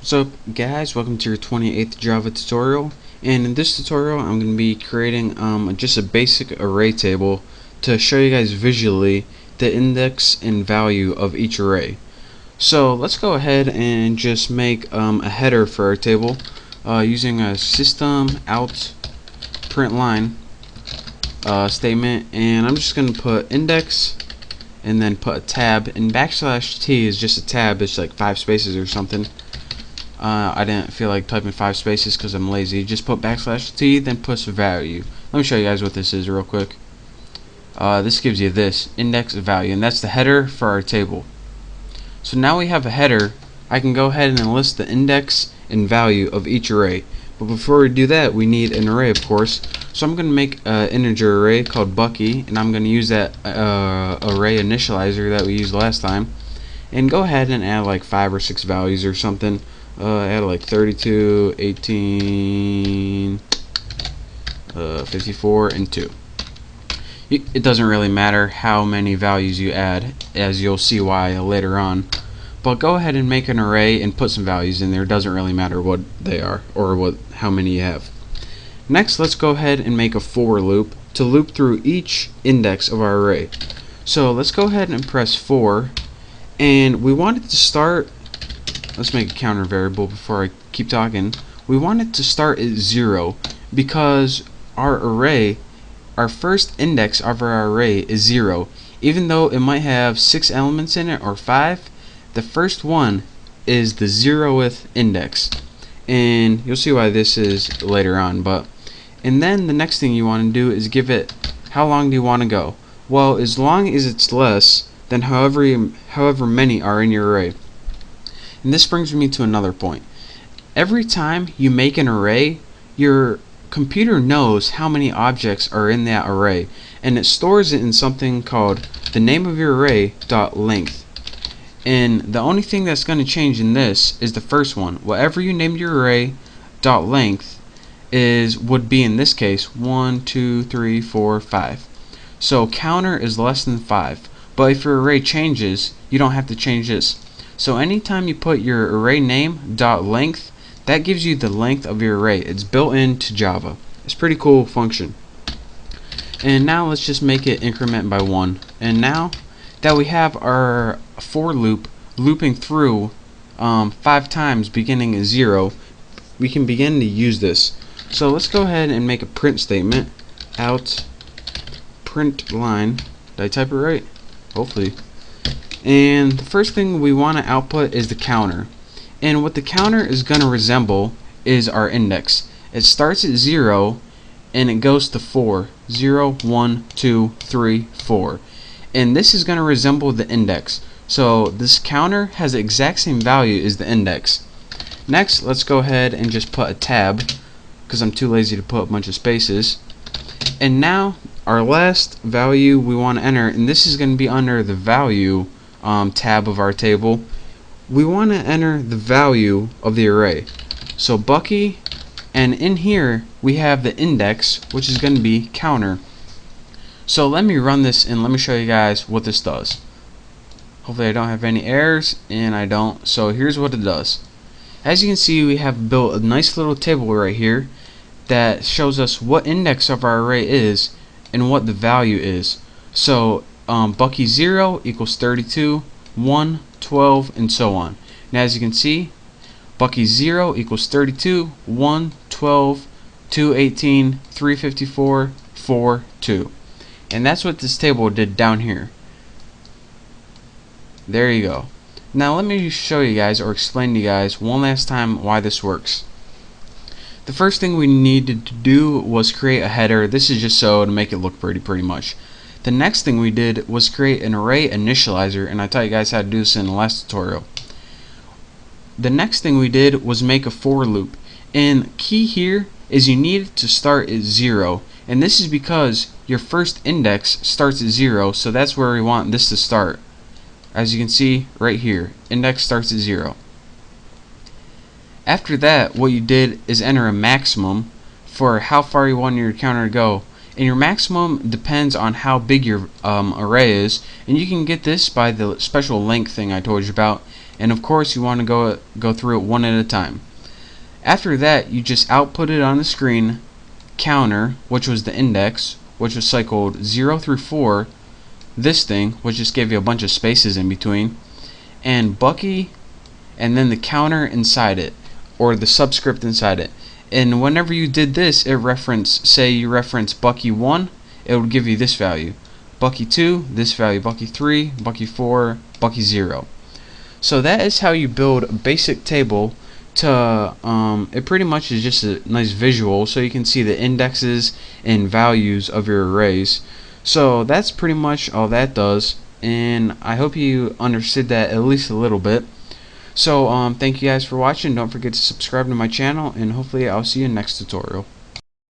What's up guys, welcome to your 28th Java tutorial, and in this tutorial I'm going to be creating just a basic array table to show you guys visually the index and value of each array. So let's go ahead and just make a header for our table using a system out print line statement, and I'm just going to put index and then put a tab, and \t is just a tab. It's like 5 spaces or something. I didn't feel like typing 5 spaces because I'm lazy. Just put \t, then push value. Let me show you guys what this is real quick. This gives you this index value, and that's the header for our table. So now we have a header. I can go ahead and enlist the index and value of each array. But before we do that, we need an array, of course. So I'm going to make an integer array called Bucky, and I'm going to use that array initializer that we used last time, and go ahead and add like 5 or 6 values or something. Add like 32, 18, 54, and 2. It doesn't really matter how many values you add, as you'll see why later on. But go ahead and make an array and put some values in there. It doesn't really matter what they are or how many you have. Next, let's go ahead and make a for loop to loop through each index of our array. So let's go ahead and press for, and we want it to start. Let's make a counter variable before I keep talking. We want it to start at 0 because our array, our first index of our array is 0. Even though it might have 6 elements in it or 5, the first one is the 0th index. And you'll see why this is later on. And then the next thing you want to do is give it how long do you want to go. Well, as long as it's less than however many are in your array. And this brings me to another point. Every time you make an array, your computer knows how many objects are in that array, and it stores it in something called the name of your array .length. And the only thing that's going to change in this is the first one. Whatever you named your array .length would be, in this case, 1, 2, 3, 4, 5. So counter is less than 5. But if your array changes, you don't have to change this. So anytime you put your array name .length, that gives you the length of your array. It's built into Java. It's a pretty cool function. And now let's just make it increment by 1. And now that we have our for loop looping through 5 times beginning at 0, we can begin to use this. So let's go ahead and make a print statement. Out print line. Did I type it right? Hopefully. And the first thing we want to output is the counter. And what the counter is going to resemble is our index. It starts at 0 and it goes to 4. 0, 1, 2, 3, 4. And this is going to resemble the index. So this counter has the exact same value as the index. Next, let's go ahead and just put a tab, because I'm too lazy to put a bunch of spaces. And now our last value we want to enter, and this is going to be under the value tab of our table. We want to enter the value of the array. So Bucky, and in here we have the index, which is going to be counter. So let me run this and let me show you guys what this does. Hopefully I don't have any errors, and I don't. So here's what it does. As you can see, we have built a nice little table right here that shows us what index of our array is and what the value is. So Bucky 0 equals 32, 1, 12, and so on. And as you can see, Bucky 0 equals 32, 1, 12, 2, 18, 354, 4, 2. And that's what this table did down here. There you go. Now let me show you guys, or explain to you guys one last time why this works. The first thing we needed to do was create a header. This is just so to make it look pretty much. The next thing we did was create an array initializer, and I taught you guys how to do this in the last tutorial. The next thing we did was make a for loop, and key here is you need it to start at 0, and this is because your first index starts at 0, so that's where we want this to start. As you can see right here, index starts at 0. After that, what you did is enter a maximum for how far you want your counter to go. And your maximum depends on how big your array is, and you can get this by the special length thing I told you about. and of course you want to go through it one at a time. After that, you just output it on the screen, counter, which was the index, which was cycled 0 through 4, this thing, which just gave you a bunch of spaces in between, and Bucky, and then the counter inside it, or the subscript inside it. And whenever you did this, it referenced, say you reference Bucky 1, it would give you this value. Bucky 2, this value. Bucky 3, Bucky 4, Bucky 0. So that is how you build a basic table to, it pretty much is just a nice visual so you can see the indexes and values of your arrays. So that's pretty much all that does, and I hope you understood that at least a little bit. So thank you guys for watching. Don't forget to subscribe to my channel, and hopefully I'll see you in the next tutorial.